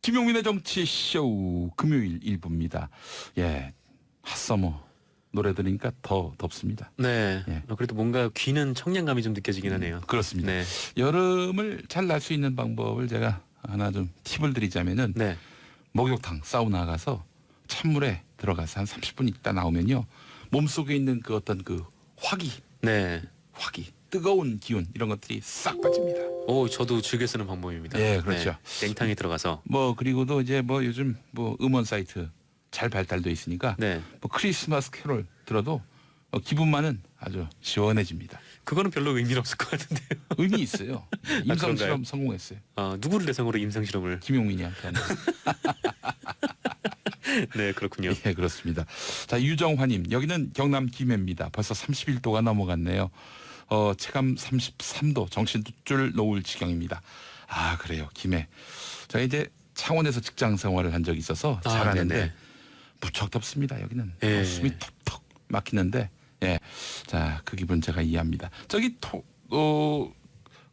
김용민의 정치쇼 금요일 1부입니다. 예, 핫서머 노래 들으니까 더 덥습니다. 네. 예. 그래도 뭔가 귀는 청량감이 좀 느껴지긴 하네요. 그렇습니다. 네. 여름을 잘 날 수 있는 방법을 제가 하나 좀 팁을 드리자면은 네. 목욕탕 사우나 가서 찬물에 들어가서 한 30분 있다 나오면요. 몸속에 있는 그 어떤 그 화기 네. 뜨거운 기운 이런 것들이 싹 빠집니다. 오, 저도 즐겨 쓰는 방법입니다. 예, 그렇죠. 네. 냉탕에 들어가서. 뭐 그리고도 이제 뭐 요즘 뭐 음원 사이트 잘 발달돼 있으니까 네. 뭐 크리스마스 캐롤 들어도 기분만은 아주 시원해집니다. 그거는 별로 의미는 없을 것 같은데요. 의미 있어요. 임상 그런가요? 실험 성공했어요. 누구를 대상으로 임상 실험을? 김용민이한테 하는. 네, 그렇군요. 예, 그렇습니다. 자, 유정화님, 여기는 경남 김해입니다. 벌써 31도가 넘어갔네요. 체감 33도, 정신줄 놓을 지경입니다. 아, 그래요, 김해. 제가 이제 창원에서 직장 생활을 한 적이 있어서 잘 아는데 네네. 무척 덥습니다. 여기는 예. 숨이 턱턱 막히는데, 예, 자, 그 기분 제가 이해합니다. 저기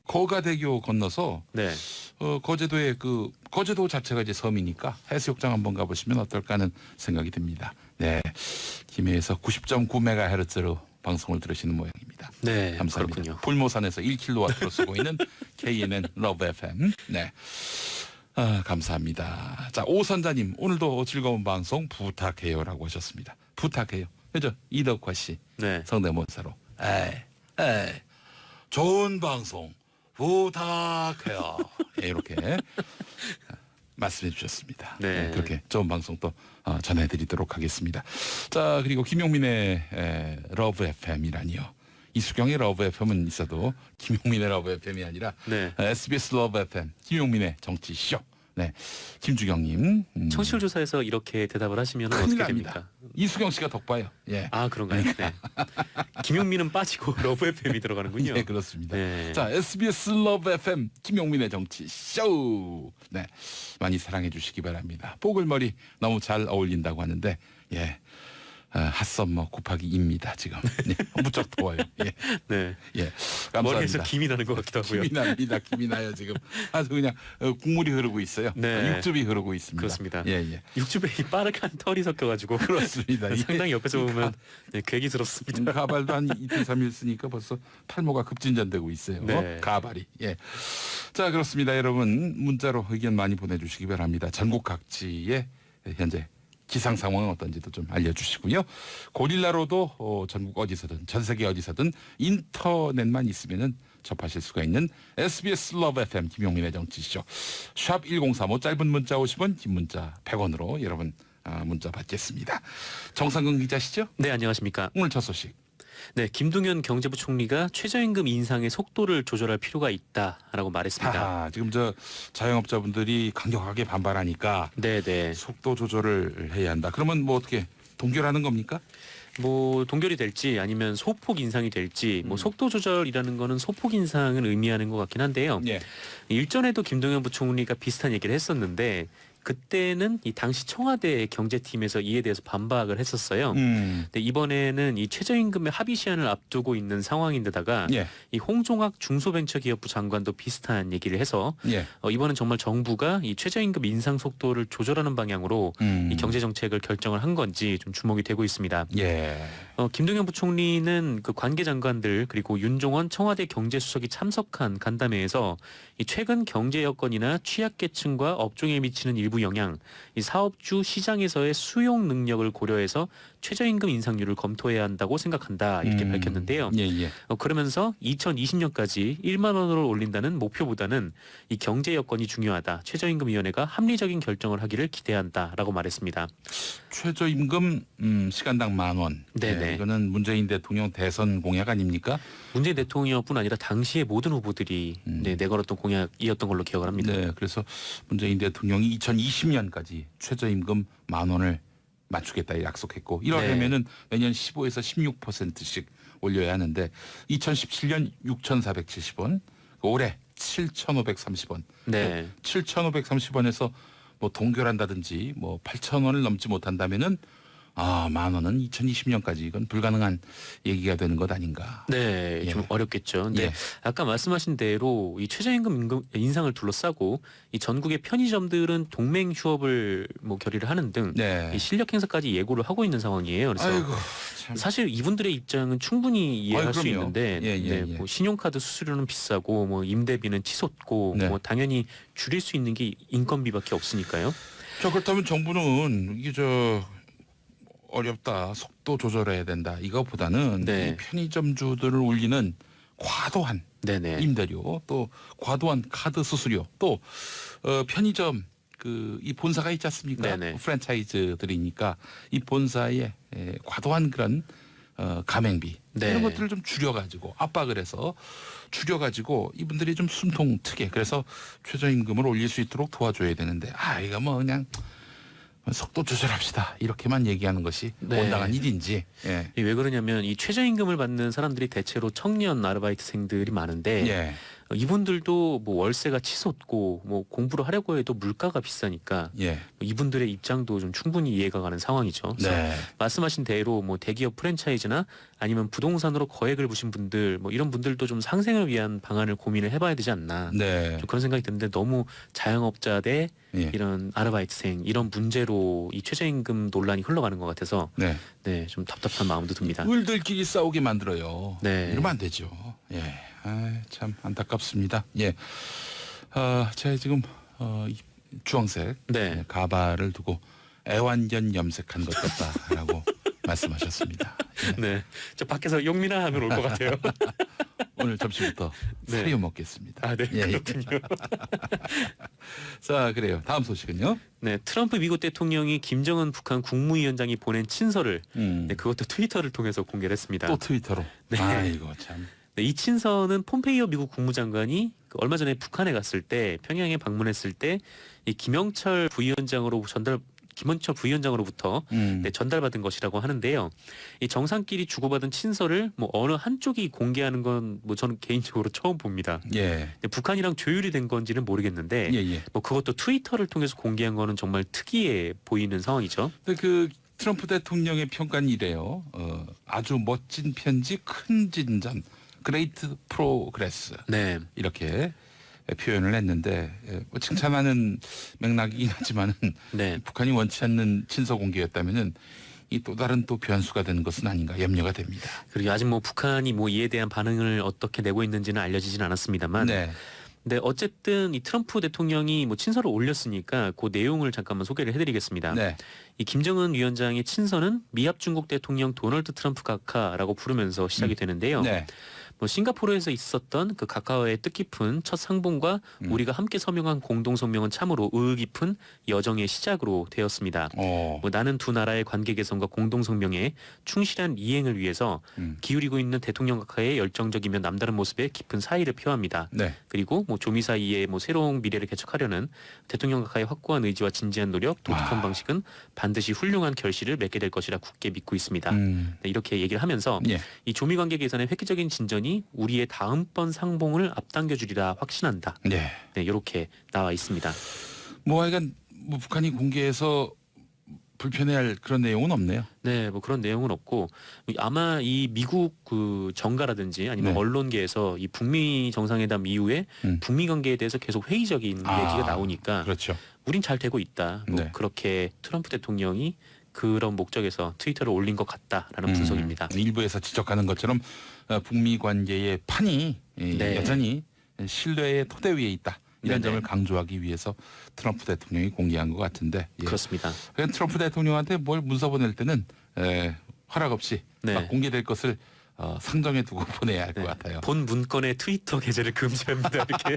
거가대교 건너서 네. 거제도의 거제도 자체가 이제 섬이니까 해수욕장 한번 가보시면 어떨까 하는 생각이 듭니다. 네, 김해에서 90.9MHz로 방송을 들으시는 모양입니다. 네. 감사합니다. 그렇군요. 불모산에서 1kW로 쓰고 있는 KNN 러브 FM. 네. 감사합니다. 자, 오선자님, 오늘도 즐거운 방송 부탁해요라고 하셨습니다. 부탁해요. 그죠? 이덕화 씨 네. 성대모사로. 에이, 좋은 방송 부탁해요. 예, 이렇게 말씀해 주셨습니다. 네. 그렇게 좋은 방송 또 전해드리도록 하겠습니다. 자, 그리고 김용민의 러브 FM이라니요. 이수경의 러브 FM은 있어도 김용민의 러브 FM이 아니라 네. SBS 러브 FM 김용민의 정치쇼. 네, 김주경님. 청취율 조사에서 이렇게 대답을 하시면 큰일 어떻게 납니다. 됩니까? 이수경 씨가 덕봐요. 예. 아, 그런가요? 네. 김용민은 빠지고 러브 FM이 들어가는군요. 네, 그렇습니다. 네. 자, SBS 러브 FM 김용민의 정치 쇼. 네, 많이 사랑해 주시기 바랍니다. 뽀글머리 너무 잘 어울린다고 하는데, 예, 핫썸머 곱하기 2입니다 지금. 네, 무척 더워요. 예, 네. 예, 머리에서 감사합니다. 김이 나는 것 같기도 하고요. 김이 납니다. 김이 나요 지금. 아주 그냥 국물이 흐르고 있어요. 네. 육즙이 흐르고 있습니다. 그렇습니다. 예, 예. 육즙에 이 빠르간 털이 섞여가지고 그렇습니다. 상당히 옆에서 보면 네, 괴기스럽습니다. 가발도 한 이틀 3일 쓰니까 벌써 탈모가 급진전되고 있어요. 네. 가발이. 예. 자, 그렇습니다. 여러분 문자로 의견 많이 보내주시기 바랍니다. 전국 각지의 현재 기상 상황은 어떤지도 좀 알려주시고요. 고릴라로도 전국 어디서든 전 세계 어디서든 인터넷만 있으면은 접하실 수가 있는 SBS 러브 FM 김용민의 정치쇼 샵 1035 짧은 문자 50원 긴 문자 100원으로 여러분 문자 받겠습니다. 정상근 기자시죠? 네, 안녕하십니까. 오늘 첫 소식. 네, 김동연 경제부 총리가 최저임금 인상의 속도를 조절할 필요가 있다라고 말했습니다. 하하, 지금 저 자영업자분들이 강력하게 반발하니까 네, 네. 속도 조절을 해야 한다. 그러면 뭐 어떻게 동결하는 겁니까? 뭐 동결이 될지 아니면 소폭 인상이 될지 뭐 속도 조절이라는 거는 소폭 인상을 의미하는 것 같긴 한데요. 예. 일전에도 김동연 부총리가 비슷한 얘기를 했었는데 그때는 이 당시 청와대 경제팀에서 이에 대해서 반박을 했었어요. 근데 이번에는 이 최저임금의 합의 시한을 앞두고 있는 상황인데다가 예. 이 홍종학 중소벤처기업부 장관도 비슷한 얘기를 해서 예. 이번엔 정말 정부가 이 최저임금 인상 속도를 조절하는 방향으로 이 경제 정책을 결정을 한 건지 좀 주목이 되고 있습니다. 예. 김동연 부총리는 그 관계 장관들 그리고 윤종원 청와대 경제수석이 참석한 간담회에서 이 최근 경제 여건이나 취약계층과 업종에 미치는 일부 영향, 이 사업주 시장에서의 수용 능력을 고려해서 최저임금 인상률을 검토해야 한다고 생각한다 이렇게 밝혔는데요. 예, 예. 그러면서 2020년까지 1만 원으로 올린다는 목표보다는 이 경제 여건이 중요하다. 최저임금위원회가 합리적인 결정을 하기를 기대한다라고 말했습니다. 최저임금 시간당 10,000원. 네네. 예, 이거는 문재인 대통령 대선 공약 아닙니까? 문재인 대통령뿐 아니라 당시의 모든 후보들이 내걸었던 공약이었던 걸로 기억을 합니다. 네. 그래서 문재인 대통령이 2020년까지 최저임금 10,000원을 맞추겠다 약속했고 이러려면은 매년 15에서 16%씩 올려야 하는데 2017년 6,470원, 올해 7,530원. 네. 7,530원에서 뭐 동결한다든지 뭐 8,000원을 넘지 못한다면은 아, 10,000원은 2020년까지 이건 불가능한 얘기가 되는 것 아닌가. 네, 예. 좀 어렵겠죠. 근데 예. 아까 말씀하신 대로 이 최저임금 인상을 둘러싸고 이 전국의 편의점들은 동맹 휴업을 뭐 결의를 하는 등 네. 이 실력 행사까지 예고를 하고 있는 상황이에요. 그래서 아이고, 참. 사실 이분들의 입장은 충분히 이해할 수 그럼요. 있는데 예, 예, 네, 예. 뭐 신용카드 수수료는 비싸고 뭐 임대비는 치솟고 네. 뭐 당연히 줄일 수 있는 게 인건비밖에 없으니까요. 자, 그렇다면 정부는 이게 저 어렵다, 속도 조절해야 된다. 이거보다는 네. 이 편의점주들을 울리는 과도한 네네. 임대료, 또 과도한 카드 수수료, 또 편의점 그 이 본사가 있지 않습니까? 네네. 프랜차이즈들이니까 이 본사의 과도한 그런 가맹비 네. 이런 것들을 좀 줄여가지고 압박을 해서 줄여가지고 이분들이 좀 숨통 트게 그래서 최저임금을 올릴 수 있도록 도와줘야 되는데 이거 뭐 그냥 속도 조절합시다 이렇게만 얘기하는 것이 네. 온당한 일인지. 예. 왜 그러냐면 이 최저임금을 받는 사람들이 대체로 청년 아르바이트생들이 많은데 예. 이분들도 뭐 월세가 치솟고 뭐 공부를 하려고 해도 물가가 비싸니까 예. 이분들의 입장도 좀 충분히 이해가 가는 상황이죠. 그래서 네. 말씀하신 대로 뭐 대기업 프랜차이즈나 아니면 부동산으로 거액을 부신 분들 뭐 이런 분들도 좀 상생을 위한 방안을 고민을 해봐야 되지 않나. 네. 좀 그런 생각이 드는데 너무 자영업자 대 예. 이런 아르바이트생 이런 문제로 이 최저임금 논란이 흘러가는 것 같아서 네. 네, 좀 답답한 마음도 듭니다. 을들끼리 싸우게 만들어요. 네. 이러면 안 되죠. 예. 참 안타깝습니다. 예. 제가 지금 이 주황색 네. 가발을 두고 애완견 염색한 것 같다라고 말씀하셨습니다. 예. 네. 저 밖에서 용민아 하면 올 것 같아요. 오늘 점심부터 네. 사료 먹겠습니다. 아, 네. 예. 그렇군요. 자, 그래요. 다음 소식은요. 네, 트럼프 미국 대통령이 김정은 북한 국무위원장이 보낸 친서를 네, 그것도 트위터를 통해서 공개를 했습니다. 또 트위터로. 네. 아이고 참. 네, 이 친서는 폼페이오 미국 국무장관이 얼마 전에 북한에 갔을 때 평양에 방문했을 때 이 김영철 부위원장으로부터 네, 전달받은 것이라고 하는데요. 이 정상끼리 주고받은 친서를 뭐 어느 한쪽이 공개하는 건 뭐 저는 개인적으로 처음 봅니다. 예. 네, 북한이랑 조율이 된 건지는 모르겠는데 예, 예. 뭐 그것도 트위터를 통해서 공개한 거는 정말 특이해 보이는 상황이죠. 근데 그 트럼프 대통령의 평가는 이래요. 아주 멋진 편지, 큰 진전, 그레이트 프로그레스. 네. 이렇게 표현을 했는데 뭐 칭찬하는 맥락이긴 하지만은 네. 북한이 원치 않는 친서 공개였다면은 이 또 다른 또 변수가 되는 것은 아닌가 염려가 됩니다. 그리고 아직 뭐 북한이 뭐 이에 대한 반응을 어떻게 내고 있는지는 알려지진 않았습니다만 네. 근데 어쨌든 이 트럼프 대통령이 뭐 친서를 올렸으니까 그 내용을 잠깐만 소개를 해드리겠습니다. 네. 이 김정은 위원장의 친서는 미합 중국 대통령 도널드 트럼프 각하라고 부르면서 시작이 되는데요. 네. 뭐 싱가포르에서 있었던 그 각하와의 뜻깊은 첫 상봉과 우리가 함께 서명한 공동 성명은 참으로 의의 깊은 여정의 시작으로 되었습니다. 뭐 나는 두 나라의 관계 개선과 공동 성명에 충실한 이행을 위해서 기울이고 있는 대통령 각하의 열정적이며 남다른 모습에 깊은 사의를 표합니다. 네. 그리고 뭐 조미 사이에 뭐 새로운 미래를 개척하려는 대통령 각하의 확고한 의지와 진지한 노력, 독특한 방식은 반드시 훌륭한 결실을 맺게 될 것이라 굳게 믿고 있습니다. 네, 이렇게 얘기를 하면서 예. 이 조미 관계 개선의 획기적인 진전이 우리의 다음번 상봉을 앞당겨 주리라 확신한다. 네. 네, 이렇게 나와 있습니다. 뭐 하여간 뭐 북한이 공개해서 불편해할 그런 내용은 없네요. 네, 뭐 그런 내용은 없고 아마 이 미국 그 정가라든지 아니면 네. 언론계에서 이 북미 정상회담 이후에 북미 관계에 대해서 계속 회의적인 얘기가 나오니까 그렇죠. 우린 잘 되고 있다. 뭐 네. 그렇게 트럼프 대통령이 그런 목적에서 트위터를 올린 것 같다라는 분석입니다. 일부에서 지적하는 것처럼 북미 관계의 판이 네. 여전히 신뢰의 토대 위에 있다. 이런 네네. 점을 강조하기 위해서 트럼프 대통령이 공개한 것 같은데. 예. 그렇습니다. 그냥 트럼프 대통령한테 뭘 문서 보낼 때는 허락 없이 네. 막 공개될 것을 상정해 두고 보내야 할 것 네. 같아요. 본 문건의 트위터 계좌를 금지합니다. 이렇게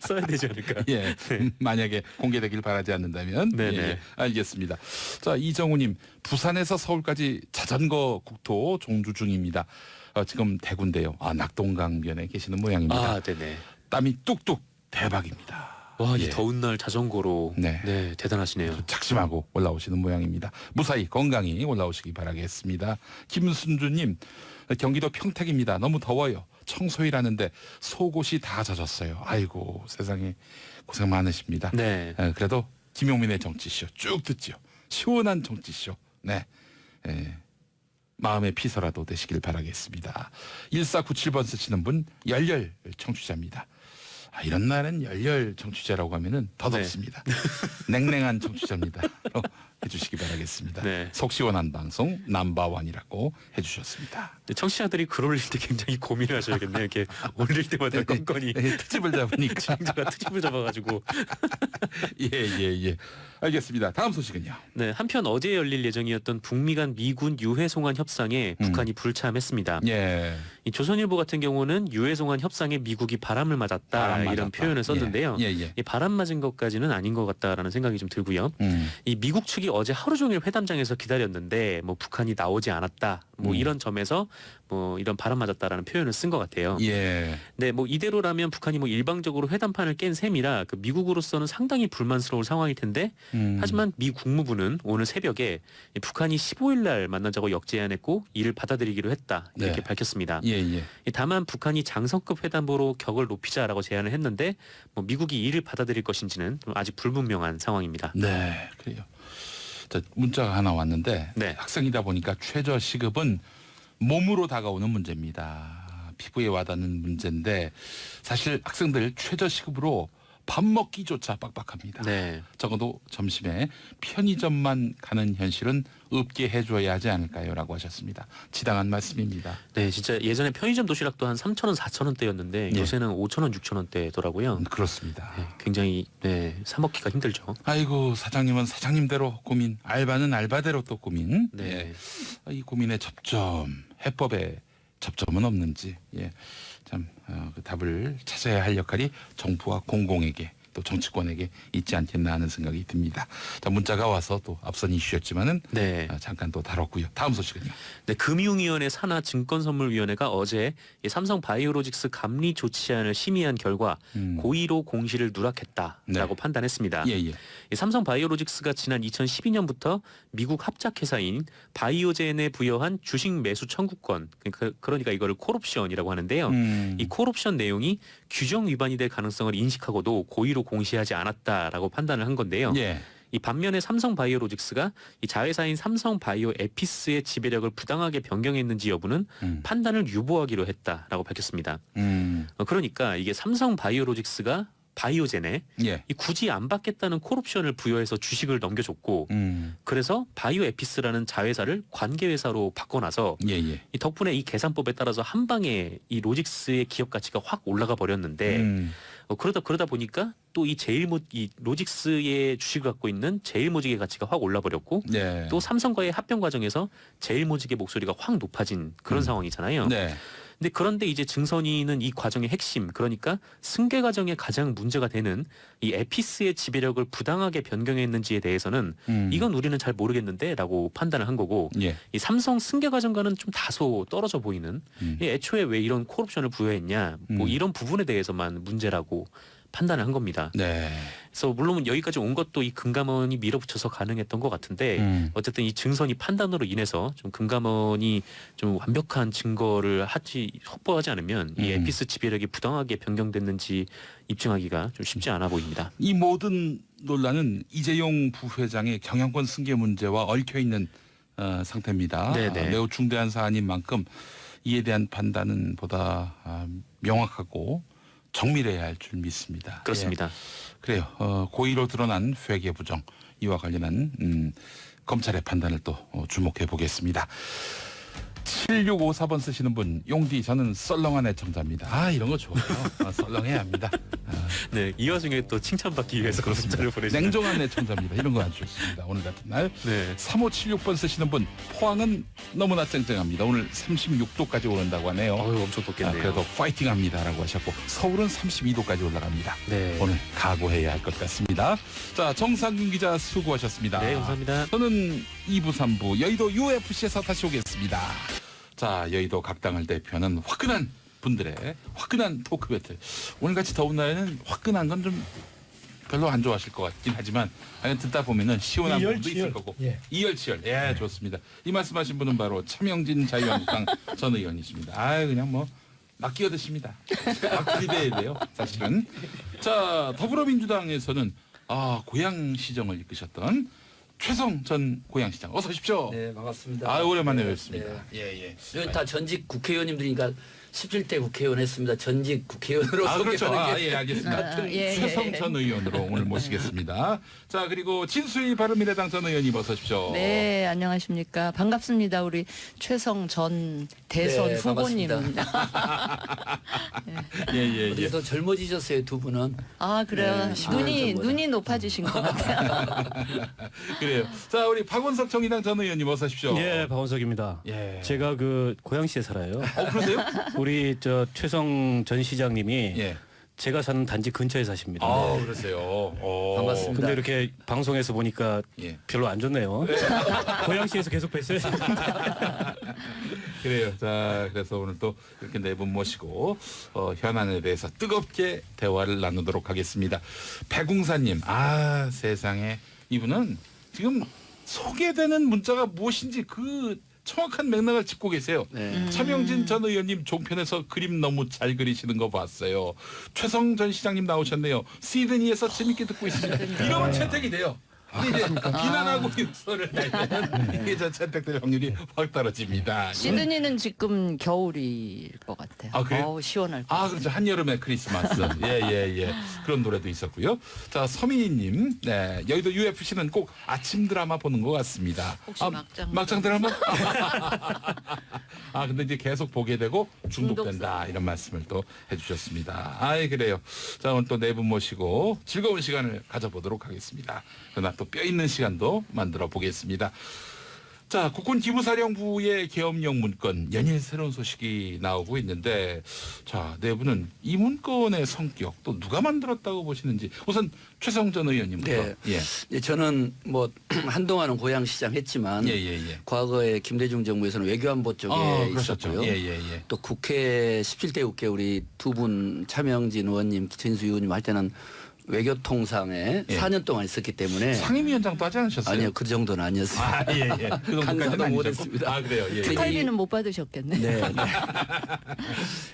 써야 되지 않을까? 예, 네. 만약에 공개되길 바라지 않는다면. 네네. 예, 알겠습니다. 자, 이정우님, 부산에서 서울까지 자전거 국토 종주 중입니다. 지금 대구인데요. 낙동강변에 계시는 모양입니다. 아, 네네. 땀이 뚝뚝 대박입니다. 와, 이 예. 더운 날 자전거로 네. 네, 대단하시네요. 작심하고 올라오시는 모양입니다. 무사히 건강히 올라오시기 바라겠습니다. 김순주님, 경기도 평택입니다. 너무 더워요. 청소일하는데 속옷이 다 젖었어요. 아이고 세상에 고생 많으십니다. 네. 그래도 김용민의 정치쇼 쭉 듣죠. 시원한 정치쇼. 네. 마음의 피서라도 되시길 바라겠습니다. 1497번 쓰시는 분 열렬 청취자입니다. 이런 날은 열렬 청취자라고 하면은 더 네. 덥습니다. 냉랭한 청취자입니다. 해주시기 바라겠습니다. 네. 속 시원한 방송 넘버원이라고 해주셨습니다. 청취자들이 글 올릴 때 굉장히 고민을 하셔야겠네요. 이렇게 올릴 때마다 건건이 특집을 잡으니까. 진짜가 특집을 잡아가지고. 예. 알겠습니다. 다음 소식은요. 네, 한편 어제 열릴 예정이었던 북미 간 미군 유해 송환 협상에 북한이 불참했습니다. 예. 이 조선일보 같은 경우는 유해 송환 협상에 미국이 바람을 맞았다 바람 이런 맞았다. 표현을 썼는데요. 예. 이 바람 맞은 것까지는 아닌 것 같다라는 생각이 좀 들고요. 이 미국 측이 어제 하루 종일 회담장에서 기다렸는데 뭐 북한이 나오지 않았다. 뭐 이런 점에서 뭐 이런 바람 맞았다라는 표현을 쓴 것 같아요. 예. 네, 뭐 이대로라면 북한이 뭐 일방적으로 회담판을 깬 셈이라 그 미국으로서는 상당히 불만스러울 상황일 텐데 하지만 미 국무부는 오늘 새벽에 북한이 15일 날 만나자고 역제안했고 이를 받아들이기로 했다 이렇게 네. 밝혔습니다. 예. 다만 북한이 장성급 회담으로 격을 높이자라고 제안을 했는데 뭐 미국이 이를 받아들일 것인지는 좀 아직 불분명한 상황입니다. 네, 그래요. 자, 문자가 하나 왔는데 네. 학생이다 보니까 최저 시급은 몸으로 다가오는 문제입니다. 피부에 와닿는 문제인데 사실 학생들 최저 시급으로 밥 먹기조차 빡빡합니다. 네. 적어도 점심에 편의점만 가는 현실은 없게 해줘야 하지 않을까요?라고 하셨습니다. 지당한 말씀입니다. 네, 진짜 예전에 편의점 도시락도 한 3,000원, 4,000원대였는데 예. 요새는 5,000원, 6,000원대더라고요. 그렇습니다. 네, 굉장히 사 먹기가 힘들죠. 아이고 사장님은 사장님대로 고민, 알바는 알바대로 또 고민. 네. 이 고민의 접점, 해법에 접점은 없는지 참 그 답을 찾아야 할 역할이 정부와 공공에게 또 정치권에게 있지 않겠나 하는 생각이 듭니다. 자, 문자가 와서 또 앞선 이슈였지만은 네. 잠깐 또 다뤘고요. 다음 소식은요. 네, 금융위원회 산하 증권선물위원회가 어제 이 삼성 바이오로직스 감리 조치안을 심의한 결과 고의로 공시를 누락했다라고 네. 판단했습니다. 예. 이 삼성 바이오로직스가 지난 2012년부터 미국 합작회사인 바이오젠에 부여한 주식 매수 청구권, 그러니까 이거를 콜옵션이라고 하는데요. 이 콜옵션 내용이 규정 위반이 될 가능성을 인식하고도 고의로 공시하지 않았다라고 판단을 한 건데요. 예. 이 반면에 삼성 바이오로직스가 이 자회사인 삼성 바이오 에피스의 지배력을 부당하게 변경했는지 여부는 판단을 유보하기로 했다라고 밝혔습니다. 그러니까 이게 삼성 바이오로직스가 바이오젠에 예. 이 굳이 안 받겠다는 콜옵션을 부여해서 주식을 넘겨줬고 그래서 바이오 에피스라는 자회사를 관계회사로 바꿔놔서 예. 이 덕분에 이 계산법에 따라서 한 방에 이 로직스의 기업 가치가 확 올라가 버렸는데 그러다 보니까 또 이 로직스의 주식을 갖고 있는 제일모직의 가치가 확 올라버렸고 네. 또 삼성과의 합병 과정에서 제일모직의 목소리가 확 높아진 그런 상황이잖아요. 네. 근데 그런데 이제 증선이는 이 과정의 핵심, 그러니까 승계 과정에 가장 문제가 되는 이 에피스의 지배력을 부당하게 변경했는지에 대해서는 이건 우리는 잘 모르겠는데라고 판단을 한 거고 예. 이 삼성 승계 과정과는 좀 다소 떨어져 보이는 이 애초에 왜 이런 콜옵션을 부여했냐 뭐 이런 부분에 대해서만 문제라고 판단을 한 겁니다. 네. 그래서 물론 여기까지 온 것도 이 금감원이 밀어붙여서 가능했던 것 같은데 어쨌든 이 증선이 판단으로 인해서 좀 금감원이 좀 완벽한 증거를 확보하지 않으면 이 에피스 지배력이 부당하게 변경됐는지 입증하기가 좀 쉽지 않아 보입니다. 이 모든 논란은 이재용 부회장의 경영권 승계 문제와 얽혀 있는 상태입니다. 네네. 매우 중대한 사안인 만큼 이에 대한 판단은 보다 명확하고 정밀해야 할 줄 믿습니다. 그렇습니다. 예. 그래요. 고의로 드러난 회계 부정 이와 관련한 검찰의 판단을 또 주목해 보겠습니다. 7654번 쓰시는 분, 용디 저는 썰렁한 애청자입니다. 이런 거 좋아요. 썰렁해야 합니다. 네, 이 와중에 또 칭찬받기 위해서 문자를 보내주는 냉정한 애청자입니다. 이런 거 아주 좋습니다. 오늘 같은 날. 네. 3576번 쓰시는 분, 포항은 너무나 쨍쨍합니다. 오늘 36도까지 오른다고 하네요. 엄청 덥겠네요. 그래도 파이팅합니다라고 하셨고 서울은 32도까지 올라갑니다. 네. 오늘 각오해야 할 것 같습니다. 자, 정상균 기자 수고하셨습니다. 네, 감사합니다. 저는 2부 3부 여의도 UFC에서 다시 오겠습니다. 자, 여의도 각 당을 대표하는 화끈한 분들의 화끈한 토크 배틀. 오늘같이 더운 날에는 화끈한 건 좀 별로 안 좋아하실 것 같긴 하지만 듣다 보면은 시원한 부분도 있을 거고. 이열치열. 예, 좋습니다. 이 말씀하신 분은 바로 차명진 자유한국당 전 의원이십니다. 그냥 뭐 막 끼어드십니다. 막 기대해야 돼요, 사실은. 자, 더불어민주당에서는 고향 시정을 이끄셨던 최성 전 고양시장 어서 오십시오. 네, 반갑습니다. 아 오랜만에 네, 뵙습니다. 네. 예. 여기 다 전직 국회의원님들이니까 17대 국회의원 했습니다. 전직 국회의원으로 아 그렇죠. 소개하는 게 예 알겠습니다. 같은 최성 전 의원으로 오늘 모시겠습니다. 자 그리고 진수희 바른미래당 전 의원님 어서 오십시오. 네, 안녕하십니까. 반갑습니다. 우리 최성 전 대선 네, 후보님. 예. 어떻게 더 젊어지셨어요, 두 분은. 아, 그래요. 네, 10년 전보다. 눈이 높아지신 것 같아요. 그래요. 자 우리 박원석 정의당 전 의원님 어서 오십시오. 예, 박원석입니다. 예. 제가 그 고양시에 살아요. 그러세요? 우리 저 최성 전 시장님이 예. 제가 사는 단지 근처에 사십니다. 아 그러세요. 반갑습니다. 근데 이렇게 방송에서 보니까 예. 별로 안 좋네요. 고양시에서 계속 뵀어요. 그래요. 자, 그래서 오늘 또 이렇게 네 분 모시고 현안에 대해서 뜨겁게 대화를 나누도록 하겠습니다. 백웅사님, 아 세상에 이분은 지금 소개되는 문자가 무엇인지 그 정확한 맥락을 짚고 계세요. 네. 차명진 전 의원님 종편에서 그림 너무 잘 그리시는 거 봤어요. 최성 전 시장님 나오셨네요. 시드니에서 재밌게 듣고 있습니다. 이러면 채택이 돼요. 근데 이제 비난하고 용서를 내면 이게 저 채택될 확률이 확 떨어집니다. 시드니는 지금 겨울일 것 같아요. 아, 그래요? 어우, 시원할 것 아 그렇죠. 한여름의 크리스마스. 예. 그런 노래도 있었고요. 자 서민희님, 네 여의도 UFC는 꼭 아침 드라마 보는 것 같습니다. 혹시 막장 막장 드라마? 아 근데 이제 계속 보게 되고 중독된다 이런 말씀을 또 해주셨습니다. 아이 그래요. 자 오늘 또 네 분 모시고 즐거운 시간을 가져보도록 하겠습니다. 그러나 또 뼈 있는 시간도 만들어 보겠습니다. 자, 국군기무사령부의 계엄령 문건 연일 새로운 소식이 나오고 있는데 자, 네 분은 이 문건의 성격 또 누가 만들었다고 보시는지 우선 최성 전 의원님부터. 네. 예, 저는 뭐 한동안은 고양시장 했지만 예. 과거에 김대중 정부에서는 외교안보 쪽에 그러셨죠. 있었고요. 예. 또 국회 17대 국회 우리 두 분 차명진 의원님, 진수 의원님 할 때는 외교통상에 예. 4년 동안 있었기 때문에 상임위원장도 하지 않으셨어요? 아니요 그 정도는 아니었어요. 아, 예. 그 정도까지는 간사도 아니셨고. 못했습니다. 아, 그래요. 예. 특활비는 못 받으셨겠네. 네.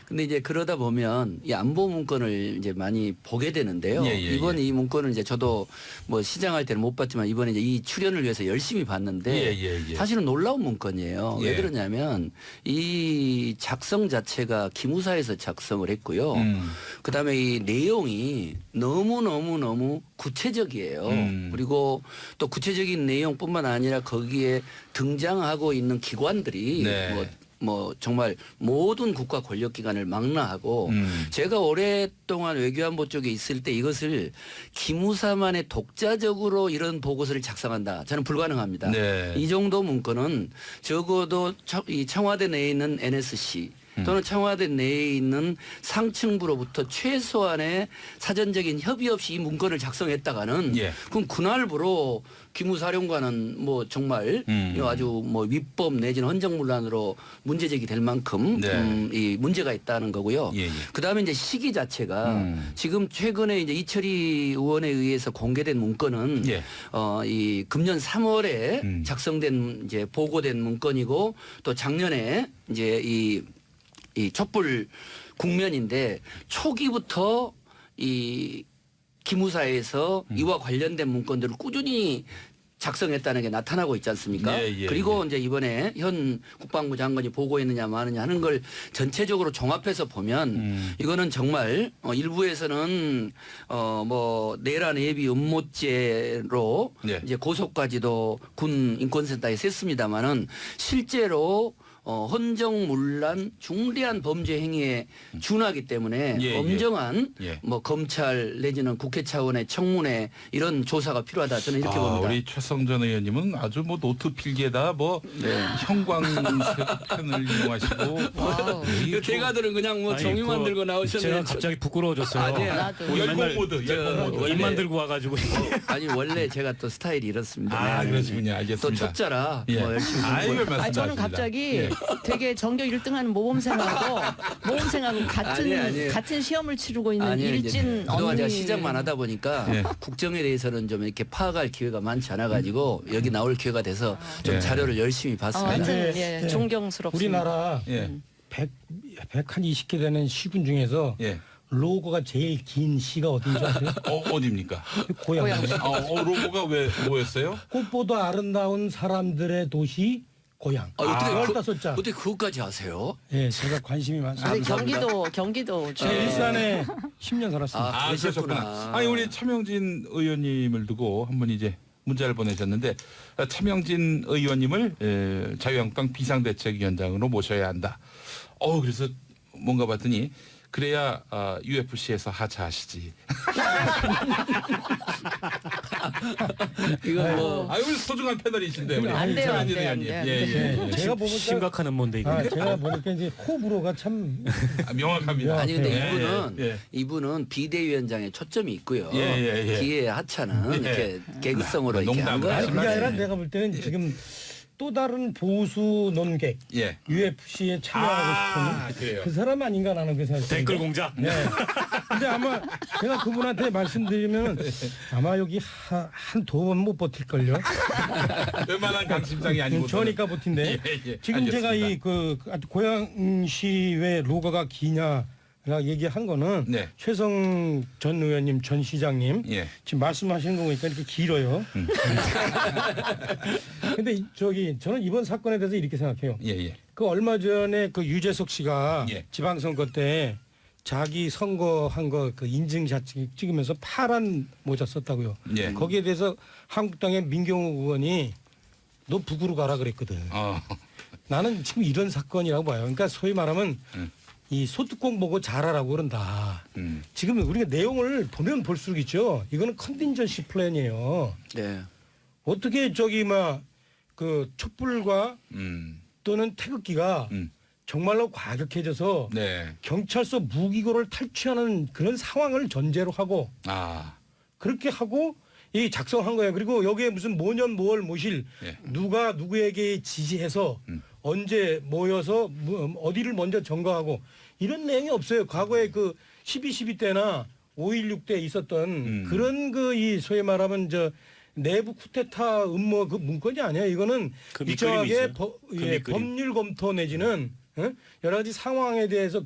근데 이제 그러다 보면 이 안보 문건을 이제 많이 보게 되는데요. 예. 이번 이 문건을 이제 저도 뭐 시장할 때는 못 봤지만 이번에 이제 이 출연을 위해서 열심히 봤는데 예. 사실은 놀라운 문건이에요. 예. 왜 그러냐면 이 작성 자체가 기무사에서 작성을 했고요. 그다음에 이 내용이 너무 구체적이에요. 그리고 또 구체적인 내용뿐만 아니라 거기에 등장하고 있는 기관들이 네. 뭐 정말 모든 국가 권력기관을 망라하고 제가 오랫동안 외교안보 쪽에 있을 때 이것을 기무사만의 독자적으로 이런 보고서를 작성한다. 저는 불가능합니다. 네. 이 정도 문건은 적어도 이 청와대 내에 있는 NSC 또는 청와대 내에 있는 상층부로부터 최소한의 사전적인 협의 없이 이 문건을 작성했다가는 예. 그럼 그날부로 기무사령관은 뭐 정말 아주 뭐 위법 내지는 헌정문란으로 문제 제기될 만큼 네. 이 문제가 있다는 거고요. 예. 그다음에 이제 시기 자체가 지금 최근에 이제 이철희 의원에 의해서 공개된 문건은 예. 이 금년 3월에 작성된 이제 보고된 문건이고 또 작년에 이제 이 촛불 국면인데 초기부터 이 기무사에서 이와 관련된 문건들을 꾸준히 작성했다는 게 나타나고 있지 않습니까? 예. 그리고 이제 이번에 현 국방부 장관이 보고했느냐 마느냐 하는 걸 전체적으로 종합해서 보면 이거는 정말 일부에서는 뭐 내란 예비 음모죄로 예. 이제 고소까지도 군 인권센터에 셌습니다마는 실제로 헌정문란 중대한 범죄 행위에 준하기 때문에 예. 엄정한 예. 뭐 검찰 내지는 국회 차원의 청문회 이런 조사가 필요하다 저는 이렇게 봅니다. 우리 최성 전 의원님은 아주 뭐 노트 필기에다 뭐 형광색펜을 이용하시고 와우. 그 대가들은 그냥 뭐 아니, 종이 그거 만들고 나오셨네요. 제가 갑자기 부끄러워졌어요. 아니에요. 나도. 열공 모드. 원래- 입 만들고 와가지고 아니 원래 제가 또 스타일이 이렇습니다. 아, 네. 그러시군요. 또 알겠습니다. 촉자라 예. 뭐 열심히 아이고, 공부해. 말씀하십니다. 저는 갑자기 예. 되게 전교 1등하는 모범생하고 아니에요. 같은 시험을 치르고 있는 아니요, 이제 일진 그동안 언니. 제가 시장만 하다 보니까 예. 국정에 대해서는 좀 이렇게 파악할 기회가 많지 않아가지고 여기 나올 기회가 돼서 좀 예. 자료를 열심히 봤습니다. 하여튼 네, 예, 네. 존경스럽습니다. 우리나라 예. 100한 20개 되는 시군 중에서 예. 로고가 제일 긴 시가 어딘지 아세요? 어디입니까? 고향. 로고가 왜 뭐였어요? 꽃보다 아름다운 사람들의 도시 고향. 어떻게 15자. 어떻게 그것까지 아세요? 예, 제가 관심이 많습니다. 아니, 경기도 제가 일산에 10년 살았습니다. 그러셨구나. 아니 우리 차명진 의원님을 두고 한번 이제 문자를 보내셨는데 차명진 의원님을 자유한국당 비상대책위원장으로 모셔야 한다. 그래서 뭔가 봤더니 그래야 UFC에서 하차하시지. 이거 뭐 우리 소중한 패널이신데 우리 안 돼요, 안 차명진 돼요, 안 의원님. 돼요. 제가 보니까 심각한 음모인데 이거. 제가 보니까 이제 호불호가 참 명확합니다. 아니 근데 예, 이분은 예. 이분은 비대위원장에 초점이 있고요. 예. 기회 하차는 예. 이렇게 개그성으로 이렇게 한 농담을 거예요. 아니 그게 아니라 네. 내가 볼 때는 지금 또 다른 보수 논객 예. UFC에 참여하고 싶은 그래요. 그 사람 아닌가 나는 그 생각이 댓글 듭니다. 공작. 네. 근데 아마 제가 그분한테 말씀드리면 아마 여기 한 두 번 못 버틸걸요. 웬만한 강심장이 아니고 저니까 버틴데. 예. 지금 제가 알겠습니다. 이 고양시 왜 로고가 기냐 얘기한 거는 네. 최성 전 의원님 전 시장님 예. 지금 말씀하시는 거 보니까 이렇게 길어요. 근데 저는 이번 사건에 대해서 이렇게 생각해요. 예. 그 얼마 전에 그 유재석 씨가 예. 지방선거 때 자기 선거한 거 그 인증샷 찍으면서 파란 모자 썼다고요. 예. 거기에 대해서 한국당의 민경욱 의원이 너 북으로 가라 그랬거든. 나는 지금 이런 사건이라고 봐요. 그러니까 소위 말하면 이 소뚜껑 보고 잘하라고 그런다. 지금 우리가 내용을 보면 볼수록 있죠. 이거는 컨틴전시 플랜이에요. 네. 어떻게 그 촛불과 또는 태극기가 정말로 과격해져서 네. 경찰서 무기고를 탈취하는 그런 상황을 전제로 하고 그렇게 하고 이 작성한 거예요. 그리고 여기에 무슨 모년 모월 모실 예. 누가 누구에게 지지해서 언제 모여서 어디를 먼저 점거하고 이런 내용이 없어요. 과거에 그 12.12 때나 5.16 때 있었던 그런 이 소위 말하면 내부 쿠데타 음모 그 문건이 아니에요. 이거는 그 일정하게 밑그림이죠. 그 밑그림. 법률 검토 내지는 여러 가지 상황에 대해서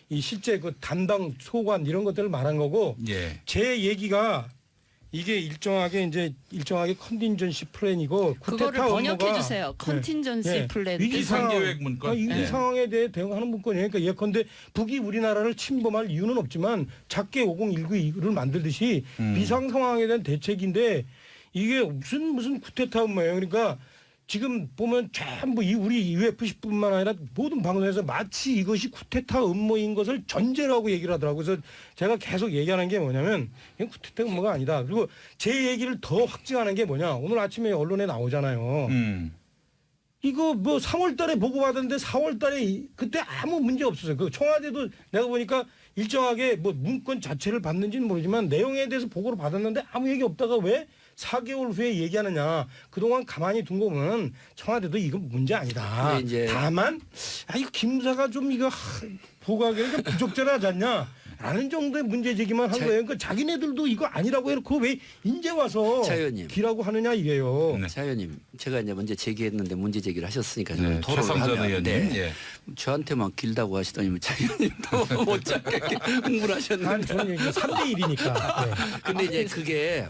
이 실제 그 담당 소관 이런 것들을 말한 거고 예. 제 얘기가 이게 일정하게 컨틴전시 플랜이고 그거를 쿠데타 번역해 음모가 주세요. 컨틴전시 예. 플랜. 위기 상황 비상계획 문건. 위기 예. 상황에 대해 대응하는 문건이에요. 그러니까 예컨대 북이 우리나라를 침범할 이유는 없지만 작게 5019를 만들듯이 비상 상황에 대한 대책인데 이게 무슨 쿠데타 음모예요. 그러니까 지금 보면 전부 우리 UFC뿐만 아니라 모든 방송에서 마치 이것이 쿠데타 음모인 것을 전제로 하고 얘기를 하더라고요. 그래서 제가 계속 얘기하는 게 뭐냐면 이건 쿠데타 음모가 아니다. 그리고 제 얘기를 더 확증하는 게 뭐냐. 오늘 아침에 언론에 나오잖아요. 이거 3월 달에 보고받았는데 4월 달에 그때 아무 문제 없었어요. 그 청와대도 내가 보니까 일정하게 문건 자체를 받는지는 모르지만 내용에 대해서 보고를 받았는데 아무 얘기 없다가 왜 4개월 후에 얘기하느냐. 그동안 가만히 둔 거 보면 청와대도 이건 문제 아니다. 근데 이제 다만 이거 김무사가 좀 이거 보고하기가 부적절하지 않냐. 라는 정도의 문제 제기만 한 거예요. 그러니까 자기네들도 이거 아니라고 해놓고 왜 이제 와서 차 의원님. 기라고 하느냐 이게요. 네. 차 의원님, 제가 이제 먼저 제기했는데 문제 제기를 하셨으니까 네. 토론을 최성전 하면 의원님. 네. 예. 저한테만 길다고 하시더니 차 의원님도 못 잡겠게 아니 흥분하셨는데. 저는 얘기 3대 1이니까. 근데 이제 그게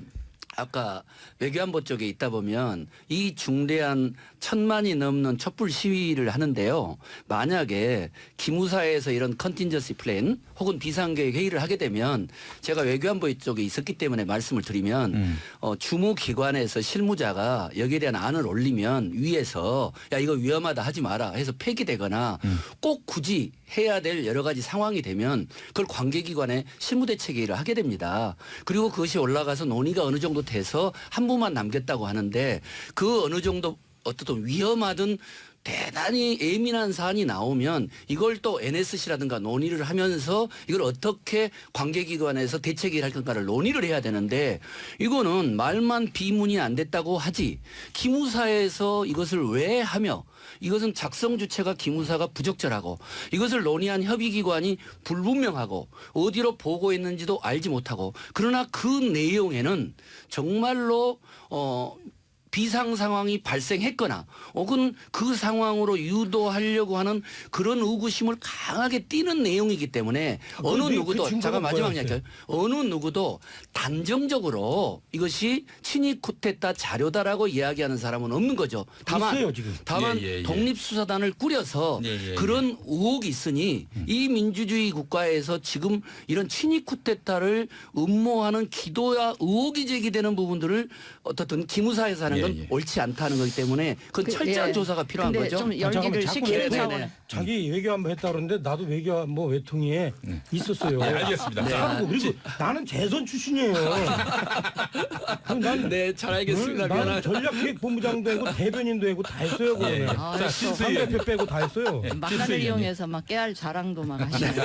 아까 외교안보 쪽에 있다 보면 이 중대한 1,000만이 넘는 촛불 시위를 하는데요. 만약에 기무사에서 이런 컨틴전시 플랜 혹은 비상계획 회의를 하게 되면 제가 외교안보 쪽에 있었기 때문에 말씀을 드리면 주무기관에서 실무자가 여기에 대한 안을 올리면 위에서 야 이거 위험하다 하지 마라 해서 폐기되거나 꼭 굳이 해야 될 여러 가지 상황이 되면 그걸 관계기관에 실무대책회의를 하게 됩니다. 그리고 그것이 올라가서 논의가 어느 정도 돼서 한 부만 남겼다고 하는데 그 어느 정도 어떻든 위험하든 대단히 예민한 사안이 나오면 이걸 또 NSC라든가 논의를 하면서 이걸 어떻게 관계기관에서 대책을 할 건가를 논의를 해야 되는데 이거는 말만 비문이 안 됐다고 하지 기무사에서 이것을 왜 하며 이것은 작성 주체가 기무사가 부적절하고 이것을 논의한 협의기관이 불분명하고 어디로 보고했는지도 알지 못하고 그러나 그 내용에는 정말로 비상 상황이 발생했거나 혹은 그 상황으로 유도하려고 하는 그런 의구심을 강하게 띠는 내용이기 때문에 어느 그 누구도 증거가 잠깐 마지막 뭐였어요? 이야기할게요. 어느 누구도 단정적으로 이것이 친위 쿠데타 자료다라고 이야기하는 사람은 없는 거죠. 다만 있어요, 지금. 예. 독립수사단을 꾸려서 예. 그런 의혹이 있으니 이 민주주의 국가에서 지금 이런 친위 쿠데타를 음모하는 기도야 의혹이 제기되는 부분들을 어떻든 기무사에서 하는 건 예. 옳지 않다는 거기 때문에 그건 철저한 예. 조사가 필요한 근데 거죠. 좀 열기를 자꾸 시키는 네네네. 차원에. 자기 외교안보 했다 그러는데 나도 외교안보 외통위에 있었어요. 네, 알겠습니다. 네. 자, 그리고 나는 재선 출신이에요. 그럼 난, 네, 잘 알겠습니다. 나는 미안합니다. 전략기획본부장도 하고 대변인도 하고 다 했어요. 예. 그러면. 아, 자, 또 신수희 상대표 빼고 다 했어요. 막간을 의원님. 이용해서 막 깨알 자랑도 막 하시네요.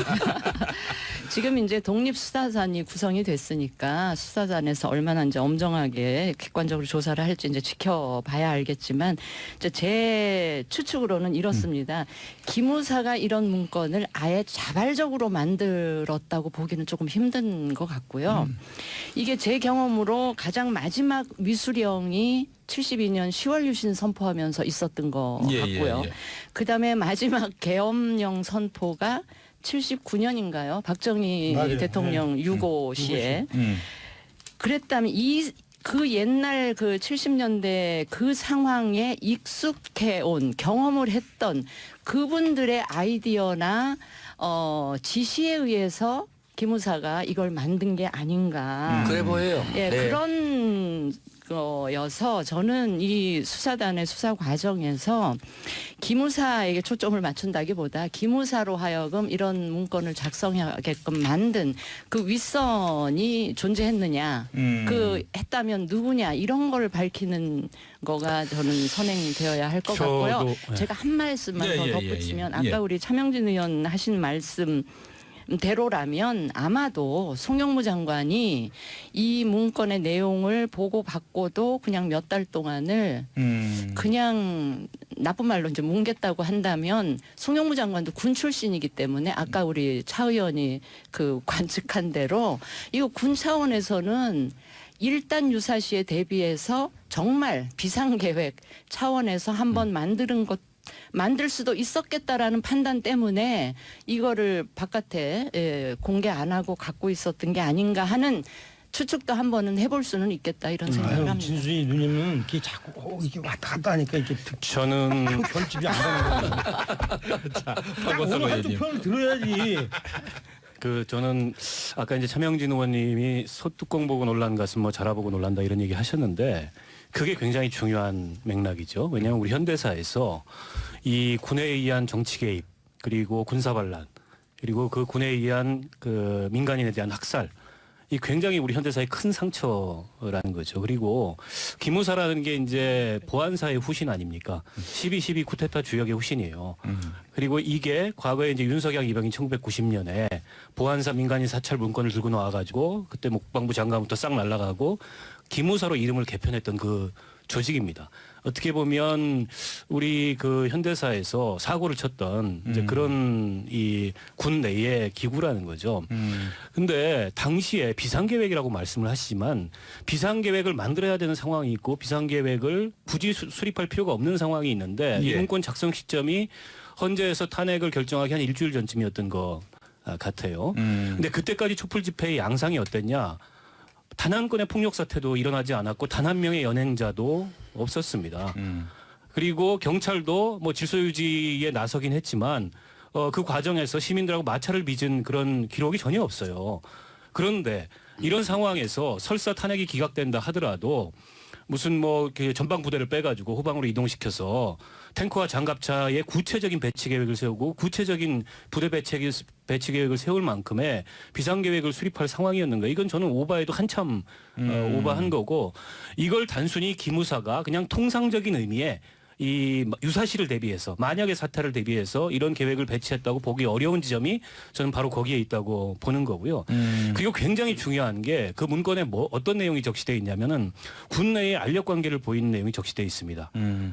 지금 이제 독립수사단이 구성이 됐으니까 수사단에서 얼마나 이제 엄정하게 객관적으로 조사를 할지 이제 지켜봐야 알겠지만 이제 제 추측으로는 이렇습니다. 기무사가 이런 문건을 아예 자발적으로 만들었다고 보기는 조금 힘든 것 같고요. 이게 제 경험으로 가장 마지막 위수령이 72년 10월 유신 선포하면서 있었던 것 같고요. 예. 그다음에 마지막 계엄령 선포가 79년인가요? 박정희 맞아요. 대통령 네. 유고 시에. 음. 그랬다면 그 옛날 그 70년대 그 상황에 익숙해온 경험을 했던 그분들의 아이디어나 지시에 의해서 기무사가 이걸 만든 게 아닌가. 그래 보여요. 예, 네. 그런 거여서 저는 이 수사단의 수사 과정에서 기무사에게 초점을 맞춘다기보다 기무사로 하여금 이런 문건을 작성하게끔 만든 그 윗선이 존재했느냐, 그 했다면 누구냐 이런 걸 밝히는 거가 저는 선행되어야 할 것 저도, 같고요. 예. 제가 한 말씀만 예, 더 예, 덧붙이면 예, 예. 아까 우리 차명진 의원 하신 말씀 대로라면 아마도 송영무 장관이 이 문건의 내용을 보고 받고도 그냥 몇 달 동안을 그냥 나쁜 말로 이제 뭉갰다고 한다면 송영무 장관도 군 출신이기 때문에 아까 우리 차 의원이 그 관측한 대로 이거 군 차원에서는 일단 유사시에 대비해서 정말 비상계획 차원에서 한번 만들 수도 있었겠다라는 판단 때문에 이거를 바깥에 공개 안 하고 갖고 있었던 게 아닌가 하는 추측도 한번은 해볼 수는 있겠다 이런 생각을 아유, 합니다. 진수희 누님은 이렇게 자꾸 이렇게 왔다 갔다 하니까 이렇게 저는 결집이 안 되는 거예요. 딱 박원석 오늘 한쪽 의원님. 편을 들어야지. 저는 아까 이제 차명진 의원님이 소뚜껑 보고 놀란 가슴 뭐 자라보고 놀란다 이런 얘기 하셨는데 그게 굉장히 중요한 맥락이죠. 왜냐하면 우리 현대사에서 이 군에 의한 정치 개입 그리고 군사 반란 그리고 그 군에 의한 그 민간인에 대한 학살 이 굉장히 우리 현대사의 큰 상처라는 거죠. 그리고 기무사라는 게 이제 보안사의 후신 아닙니까? 12.12 쿠데타 주역의 후신이에요. 그리고 이게 과거에 이제 윤석열 이병인 1990년에 보안사 민간인 사찰 문건을 들고 나와가지고 그때 뭐 국방부 장관부터 싹 날아가고 기무사로 이름을 개편했던 그 조직입니다. 어떻게 보면 우리 그 현대사에서 사고를 쳤던 이제 그런 이 군 내의 기구라는 거죠. 근데 당시에 비상계획이라고 말씀을 하시지만 비상계획을 만들어야 되는 상황이 있고 비상계획을 굳이 수립할 필요가 없는 상황이 있는데 이 예. 문건 작성 시점이 헌재에서 탄핵을 결정하기 한 일주일 전쯤이었던 것 같아요. 근데 그때까지 촛불 집회의 양상이 어땠냐? 단 한 건의 폭력 사태도 일어나지 않았고 단 한 명의 연행자도 없었습니다. 그리고 경찰도 뭐 질서 유지에 나서긴 했지만 그 과정에서 시민들하고 마찰을 빚은 그런 기록이 전혀 없어요. 그런데 이런 상황에서 설사 탄핵이 기각된다 하더라도 무슨 뭐 전방 부대를 빼가지고 후방으로 이동시켜서 탱크와 장갑차의 구체적인 배치 계획을 세우고 구체적인 부대 배치 계획을 세울 만큼의 비상 계획을 수립할 상황이었는가? 이건 저는 오바에도 한참 오바한 거고 이걸 단순히 기무사가 그냥 통상적인 의미의 이 유사시를 대비해서 만약의 사태를 대비해서 이런 계획을 배치했다고 보기 어려운 지점이 저는 바로 거기에 있다고 보는 거고요. 그리고 굉장히 중요한 게 그 문건에 뭐 어떤 내용이 적시되어 있냐면은 군 내의 알력 관계를 보이는 내용이 적시되어 있습니다.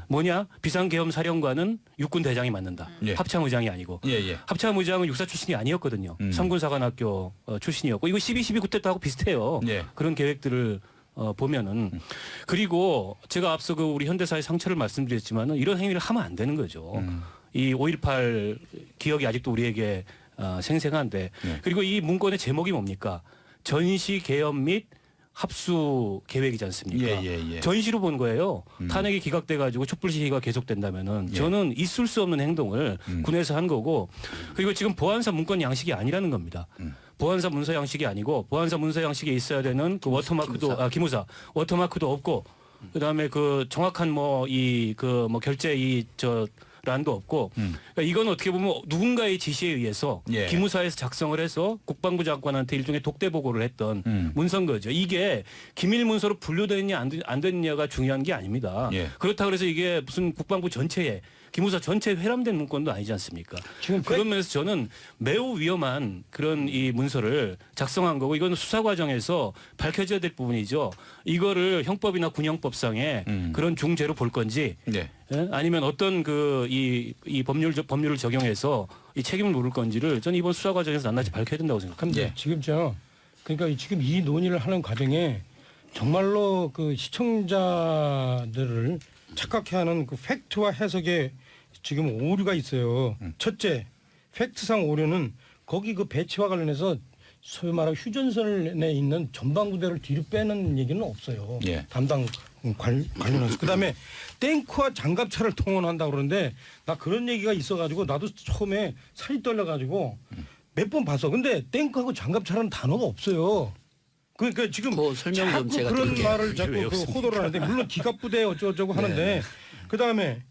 뭐냐? 비상계엄 사령관은 육군 대장이 맡는다. 예. 합참의장이 아니고. 예. 합참의장은 육사 출신이 아니었거든요. 삼군사관학교 출신이었고 이거 12.12 쿠데타하고 비슷해요. 예. 그런 계획들을 보면은 그리고 제가 앞서 그 우리 현대사의 상처를 말씀드렸지만은 이런 행위를 하면 안 되는 거죠. 이 5.18 기억이 아직도 우리에게 생생한데 네. 그리고 이 문건의 제목이 뭡니까? 전시 개엄 및 합수 계획이지 않습니까? 예. 전시로 본 거예요. 탄핵이 기각돼 가지고 촛불 시위가 계속된다면은 예. 저는 있을 수 없는 행동을 군에서 한 거고 그리고 지금 보안사 문건 양식이 아니라는 겁니다. 보안사 문서 양식이 아니고 보안사 문서 양식에 있어야 되는 그 워터마크도 기무사 워터마크도 없고 그다음에 그 정확한 뭐 이 그 뭐 결제 란도 없고 그러니까 이건 어떻게 보면 누군가의 지시에 의해서 예. 기무사에서 작성을 해서 국방부 장관한테 일종의 독대 보고를 했던 문서인 거죠. 이게 기밀 문서로 분류되느냐 안 되느냐가 중요한 게 아닙니다. 예. 그렇다 그래서 이게 무슨 국방부 전체에 기무사 전체에 회람된 문건도 아니지 않습니까? 지금 그런 면에서 저는 매우 위험한 그런 이 문서를 작성한 거고 이거는 수사 과정에서 밝혀져야 될 부분이죠. 이거를 형법이나 군형법상의 그런 중죄로 볼 건지 네. 예? 아니면 어떤 그 이 법률을 적용해서 이 책임을 물을 건지를 저는 이번 수사 과정에서 낱낱이 밝혀야 된다고 생각합니다. 근데 지금 그러니까 지금 이 논의를 하는 과정에 정말로 그 시청자들을 착각해하는 그 팩트와 해석에 지금 오류가 있어요. 첫째, 팩트상 오류는 거기 그 배치와 관련해서 소위 말하는 휴전선에 있는 전방부대를 뒤로 빼는 얘기는 없어요. 예. 담당 관련해서. 그다음에 탱크와 장갑차를 동원한다고 그러는데 나 그런 얘기가 있어가지고 나도 처음에 살이 떨려가지고 몇 번 봤어. 근데 탱크하고 장갑차라는 단어가 없어요. 그러니까 지금 그 설명 좀 자꾸 제가 그런 드릴게요. 말을 자꾸 왜 그 없습니까? 호도를 하는데 물론 기갑부대 어쩌고저쩌고 하는데 그다음에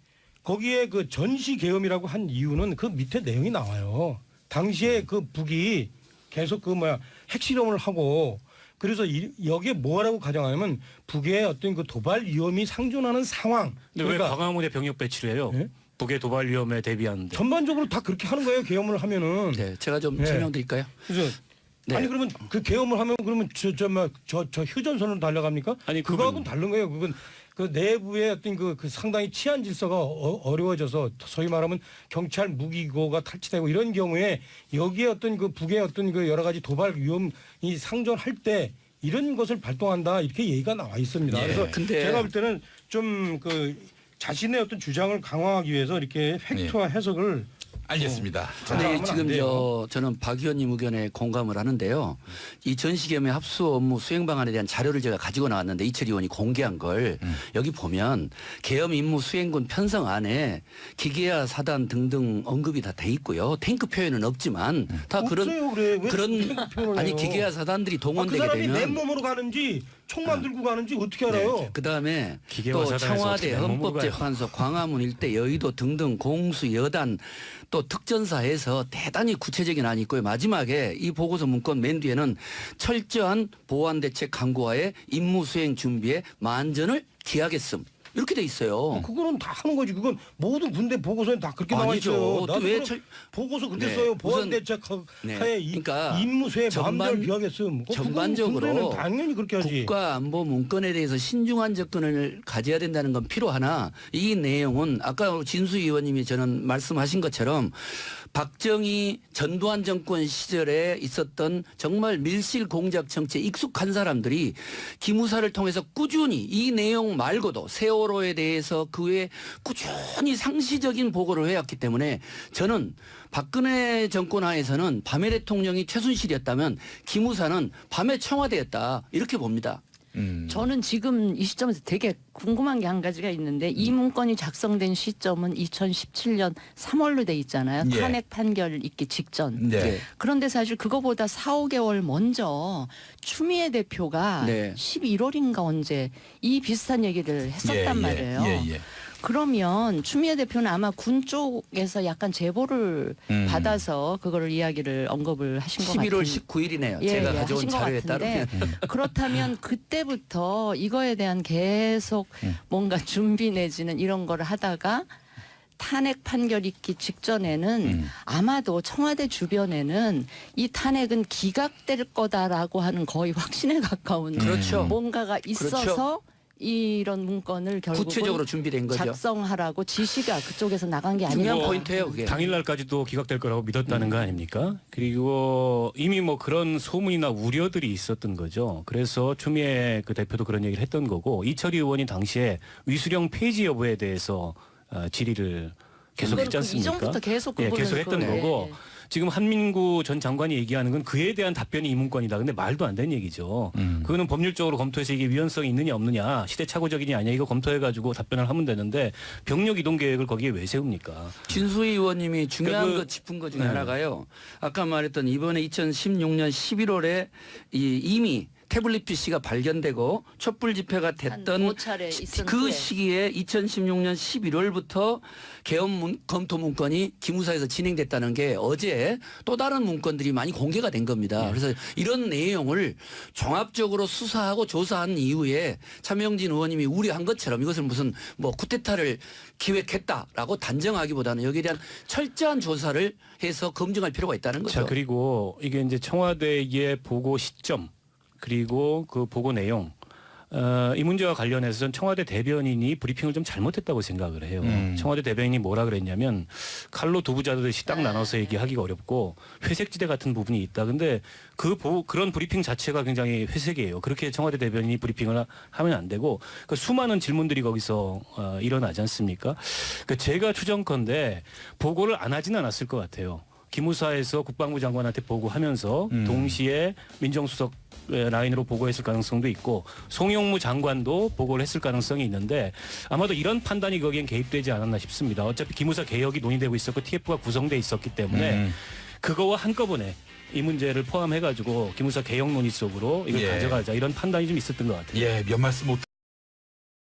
거기에 그 전시 계엄이라고 한 이유는 그 밑에 내용이 나와요. 당시에 그 북이 계속 핵실험을 하고 그래서 여기에 뭐라고 가정하냐면 북의 어떤 그 도발 위험이 상존하는 상황. 근데 왜 광화문에 병력 배치를 해요? 예? 북의 도발 위험에 대비하는데. 전반적으로 다 그렇게 하는 거예요. 계엄을 하면은. 네, 제가 좀 네. 설명드릴까요? 그래서 네. 아니 그러면 그 계엄을 하면 그러면 저 휴전선으로 달려갑니까? 아니, 그거하고는 다른 거예요. 그건 그 내부의 어떤 그 상당히 치안 질서가 어려워져서 소위 말하면 경찰 무기고가 탈취되고 이런 경우에 여기에 어떤 그 북의 어떤 그 여러 가지 도발 위험이 상존할 때 이런 것을 발동한다 이렇게 얘기가 나와 있습니다. 예. 그래서 근데- 제가 볼 때는 좀 그 자신의 어떤 주장을 강화하기 위해서 이렇게 팩트와 해석을 알겠습니다. 근데 하면 안 지금 돼요. 저는 박 의원님 의견에 공감을 하는데요. 이 전시겸의 합수 업무 수행 방안에 대한 자료를 제가 가지고 나왔는데 이철 의원이 공개한 걸 여기 보면 계엄 임무 수행군 편성 안에 기계화 사단 등등 언급이 다 돼 있고요. 탱크 표현은 없지만 다 없어요, 그래. 왜 그런 탱크 표현을 아니 해요? 기계화 사단들이 그 동원되게 사람이 되면 맨몸으로 가는지 총만 들고 가는지 어떻게 알아요? 그 다음에 기계화 또 사단에서 청와대 어떻게 맨몸으로 헌법재판소 광화문 일대 여의도 등등 공수 여단 또 특전사에서 대단히 구체적인 안이 있고요. 마지막에 이 보고서 문건 맨 뒤에는 철저한 보안 대책 강구하에 임무 수행 준비에 만전을 기하겠음. 이렇게 돼 있어요. 그거는 다 하는 거지. 그건 모든 군대 보고서에 다 그렇게 나와 아니죠. 있어요. 또 나도 왜 그럼 철- 보고서 그렇게 네. 써요. 우선- 보안대책 네. 하에 그러니까 임무수에 전반- 마음대로 비하겠음. 전반적으로 군대는 당연히 그렇게 하지. 국가 안보 문건에 대해서 신중한 접근을 가져야 된다는 건 필요하나 이 내용은 아까 진수 의원님이 저는 말씀하신 것처럼 박정희 전두환 정권 시절에 있었던 정말 밀실 공작 정치에 익숙한 사람들이 기무사를 통해서 꾸준히 이 내용 말고도 세월호에 대해서 그 외에 꾸준히 상시적인 보고를 해왔기 때문에 저는 박근혜 정권 하에서는 밤의 대통령이 최순실이었다면 기무사는 밤의 청와대였다 이렇게 봅니다. 저는 지금 이 시점에서 되게 궁금한 게 한 가지가 있는데 이 문건이 작성된 시점은 2017년 3월로 돼 있잖아요. 예. 탄핵 판결 있기 직전. 네. 그런데 사실 그거보다 4, 5개월 먼저 추미애 대표가 네. 11월인가 언제 이 비슷한 얘기를 했었단 말이에요. 예. 그러면 추미애 대표는 아마 군 쪽에서 약간 제보를 받아서 그거를 이야기를 언급을 하신 것 같아요. 11월 19일이네요. 제가 가져온 하신 것 자료에 같은데 따르면. 그렇다면 그때부터 이거에 대한 계속 뭔가 준비 내지는 이런 거를 하다가 탄핵 판결 있기 직전에는 아마도 청와대 주변에는 이 탄핵은 기각될 거다라고 하는 거의 확신에 가까운 그렇죠. 뭔가가 있어서 그렇죠. 이런 문건을 결국은 구체적으로 준비된 거죠. 작성하라고 지시가 그쪽에서 나간 게 중요한 아닌가. 포인트예요, 그게. 당일날까지도 기각될 거라고 믿었다는 거 아닙니까? 그리고 이미 뭐 그런 소문이나 우려들이 있었던 거죠. 그래서 추미애 그 대표도 그런 얘기를 했던 거고 이철희 의원이 당시에 위수령 폐지 여부에 대해서 질의를 계속했지 않습니까? 이전부터 계속 예, 그거는 계속 했던 그거예요. 거고 예. 지금 한민구 전 장관이 얘기하는 건 그에 대한 답변이 이 문건이다. 근데 말도 안 되는 얘기죠. 그거는 법률적으로 검토해서 이게 위헌성이 있느냐 없느냐 시대착오적이냐 아니냐 이거 검토해가지고 답변을 하면 되는데 병력 이동 계획을 거기에 왜 세웁니까? 진수희 의원님이 중요한 그러니까 거 짚은 것 중에 네. 하나가요. 아까 말했던 이번에 2016년 11월에 이미 태블릿 PC가 발견되고 촛불 집회가 됐던 한 5차례 있은 그 후에. 시기에 2016년 11월부터 개헌 검토 문건이 기무사에서 진행됐다는 게 어제 또 다른 문건들이 많이 공개가 된 겁니다. 네. 그래서 이런 내용을 종합적으로 수사하고 조사한 이후에 차명진 의원님이 우려한 것처럼 이것을 무슨 뭐 쿠데타를 기획했다라고 단정하기보다는 여기에 대한 철저한 조사를 해서 검증할 필요가 있다는 거죠. 자 그리고 이게 이제 청와대의 보고 시점 그리고 그 보고 내용 이 문제와 관련해서는 청와대 대변인이 브리핑을 좀 잘못했다고 생각을 해요. 청와대 대변인이 뭐라 그랬냐면 칼로 두부 자르듯이 딱 나눠서 얘기하기가 어렵고 회색지대 같은 부분이 있다. 근데 그런 브리핑 자체가 굉장히 회색이에요. 그렇게 청와대 대변인이 브리핑을 하면 안 되고 그 수많은 질문들이 거기서 일어나지 않습니까? 그 제가 추정컨대 보고를 안 하진 않았을 것 같아요. 기무사에서 국방부 장관한테 보고하면서 동시에 민정수석 라인으로 보고했을 가능성도 있고 송영무 장관도 보고를 했을 가능성이 있는데 아마도 이런 판단이 거기엔 개입되지 않았나 싶습니다. 어차피 기무사 개혁이 논의되고 있었고 TF가 구성돼 있었기 때문에 그거와 한꺼번에 이 문제를 포함해가지고 기무사 개혁 논의 속으로 이걸 예. 가져가자 이런 판단이 좀 있었던 것 같아요. 예, 몇 말씀 못